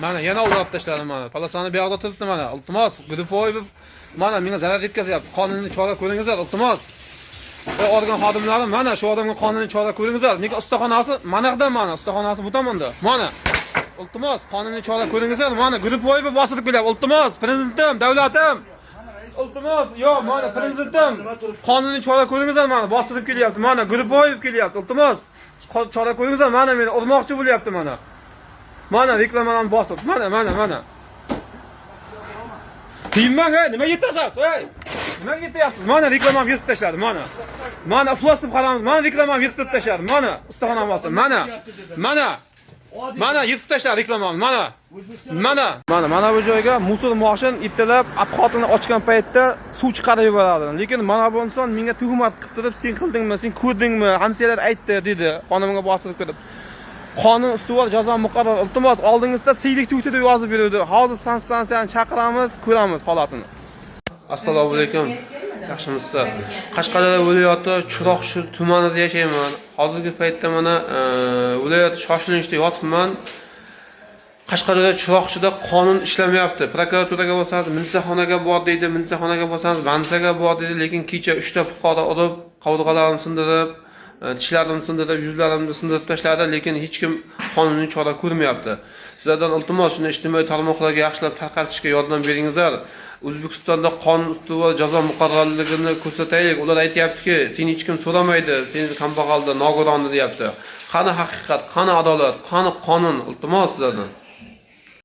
Mana yana ulatib tashladim mana. Palasani bu yoqda turibdi mana. Iltimos, Gudupoyev mana menga zarar yetkazyapti. Qonuniy chora ko'ringizlar, iltimos. Organ xodimlarim mana shu odamga qonuniy chora ko'ringizlar. Nega ustaxonasi manaqda mana, ustaxonasi bu tomonda. Mana. Iltimos, qonuniy chora ko'ringizlar. Mana Gudupoyev bosib kelyapti. Iltimos, prezidentim, davlatim. Iltimos, yo'q, mana prezidentim. Qonuniy chora ko'ringizlar mana, bosib kelyapti. Mana Gudupoyev kelyapti. Iltimos, chora ko'ringizlar. Mana meni urmoqchi bo'lyapti mana. Mana reklamalarni bosib. Mana. Tinmang, nima yetasiz? Ey! Nima yetyapsiz? Mana reklamani yirtib tashladi, mana. Mana iflos deb qaramiz. Mana reklamani yirtib tashladi, mana. Ustaxonam oldi. Mana yirtib tashladi reklamani, mana bu joyga musor mashin ittilab, apxotini ochgan paytda suv chiqarib yuboradi. Lekin mana bu inson menga tuhmat qilib turib, sen qildingmi, sen ko'rdingmi? Hamsiyalar aytdi, dedi. Qonimga bosib kirib. Qonun ustuvor jazo muqarrar. Iltimos, oldingizda siylik tugti deb yozib berdi. Hozir stansiyani chaqiramiz, ko'ramiz holatini. Assalomu alaykum. Yaxshimisiz? Qashqadaryo viloyati Chiroqchi tumanida yashayman. Hozirgi paytda mana viloyat shoshilinchda yotibman. Qashqadaryo Chiroqchida qonun ishlamayapti. Prokuraturaga bo'lsangiz, militsiyaxonaga bor deydi, militsiyaxonaga bo'lsangiz, bansaga bor deydi, lekin kecha 3 ta fuqaro urib, qovurg'alarimni sindirib, tishlarimni sindirib, yuzlarimni sindirib tashladi, lekin hech kim qonuniy chora ko'rmayapti. Sizlardan iltimos, shuni ijtimoiy tarmoqlarga yaxshilab tarqatishga yordam beringizlar. O'zbekistonda qonun ustuvor jazo muqarrarligini ko'rsataylik. Ular aytayaptiki, seni hech kim so'ramaydi, sen kambag'alda, nogironda deyapti. Qani haqiqat, qani adolat, qani qonun? Iltimos sizlardan.